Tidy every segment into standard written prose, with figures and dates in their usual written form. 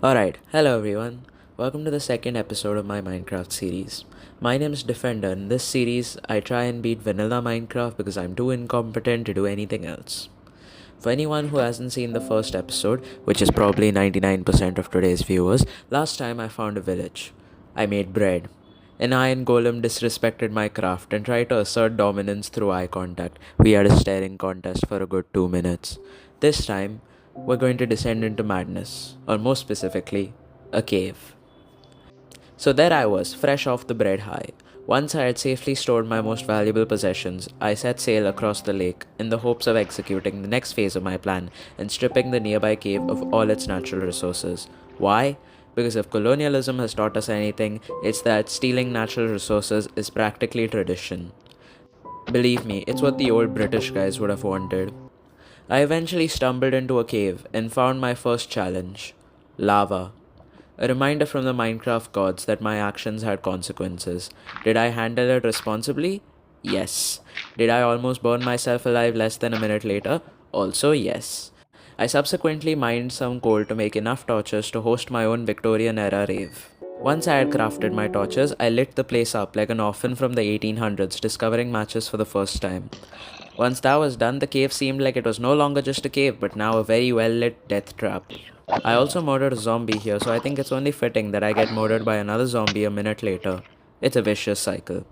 Alright, hello everyone. Welcome to the second episode of my Minecraft series. My name is Defender. In this series, I try and beat vanilla Minecraft because I'm too incompetent to do anything else. For anyone who hasn't seen the first episode, which is probably 99% of today's viewers, last time I found a village. I made bread. An iron golem disrespected my craft and tried to assert dominance through eye contact. We had a staring contest for a good 2 minutes. This time, we're going to descend into madness, or more specifically, a cave. So there I was, fresh off the bread high. Once I had safely stored my most valuable possessions, I set sail across the lake in the hopes of executing the next phase of my plan and stripping the nearby cave of all its natural resources. Why? Because if colonialism has taught us anything, it's that stealing natural resources is practically tradition. Believe me, it's what the old British guys would have wanted. I eventually stumbled into a cave and found my first challenge: lava. A reminder from the Minecraft gods that my actions had consequences. Did I handle it responsibly? Yes. Did I almost burn myself alive less than a minute later? Also, yes. I subsequently mined some coal to make enough torches to host my own Victorian era rave. Once I had crafted my torches, I lit the place up like an orphan from the 1800s discovering matches for the first time. Once that was done, the cave seemed like it was no longer just a cave, but now a very well lit death trap. I also murdered a zombie here, so I think it's only fitting that I get murdered by another zombie a minute later. It's a vicious cycle.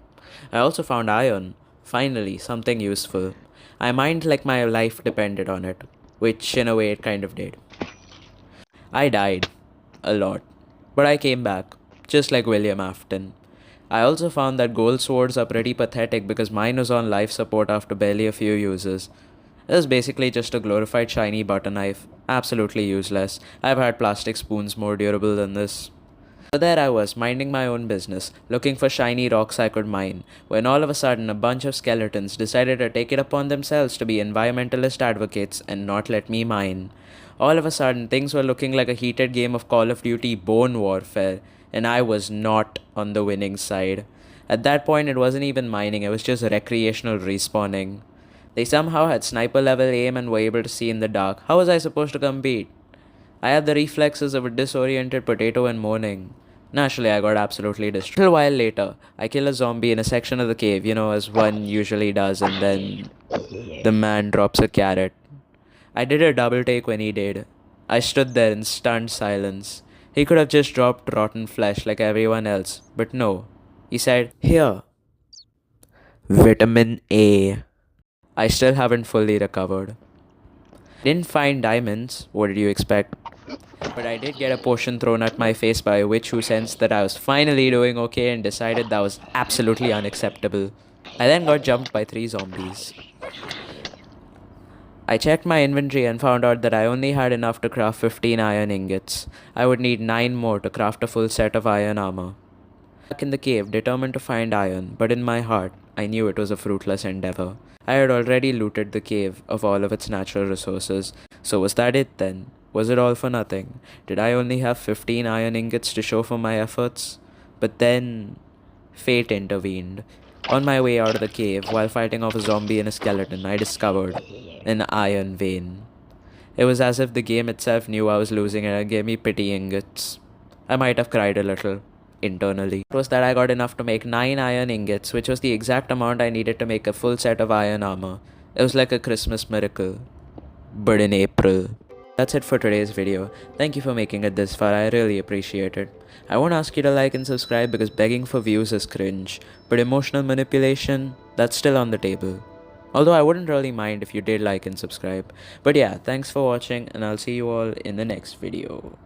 I also found iron. Finally, something useful. I mined like my life depended on it, which in a way it kind of did. I died. A lot. But I came back, just like William Afton. I also found that gold swords are pretty pathetic because mine was on life support after barely a few uses. It was basically just a glorified shiny butter knife. Absolutely useless. I've had plastic spoons more durable than this. So there I was, minding my own business, looking for shiny rocks I could mine, when all of a sudden a bunch of skeletons decided to take it upon themselves to be environmentalist advocates and not let me mine. All of a sudden, things were looking like a heated game of Call of Duty Bone Warfare, and I was not on the winning side. At that point, it wasn't even mining, it was just recreational respawning. They somehow had sniper level aim and were able to see in the dark. How was I supposed to compete? I had the reflexes of a disoriented potato in Mourning. Naturally, I got absolutely destroyed. A little while later, I kill a zombie in a section of the cave, as one usually does, and then the man drops a carrot. I did a double take when he did. I stood there in stunned silence. He could have just dropped rotten flesh like everyone else, but no. He said, "Here, vitamin A." I still haven't fully recovered. Didn't find diamonds, what did you expect? But I did get a potion thrown at my face by a witch who sensed that I was finally doing okay and decided that was absolutely unacceptable. I then got jumped by 3 zombies. I checked my inventory and found out that I only had enough to craft 15 iron ingots. I would need 9 more to craft a full set of iron armor. Back in the cave, determined to find iron, but in my heart, I knew it was a fruitless endeavor. I had already looted the cave of all of its natural resources, so was that it then? Was it all for nothing? Did I only have 15 iron ingots to show for my efforts? But then, fate intervened. On my way out of the cave, while fighting off a zombie and a skeleton, I discovered an iron vein. It was as if the game itself knew I was losing and gave me pity ingots. I might have cried a little, internally. It was that I got enough to make 9 iron ingots, which was the exact amount I needed to make a full set of iron armor. It was like a Christmas miracle. But in April. That's it for today's video. Thank you for making it this far, I really appreciate it. I won't ask you to like and subscribe because begging for views is cringe, but emotional manipulation, that's still on the table. Although I wouldn't really mind if you did like and subscribe. But yeah, thanks for watching and I'll see you all in the next video.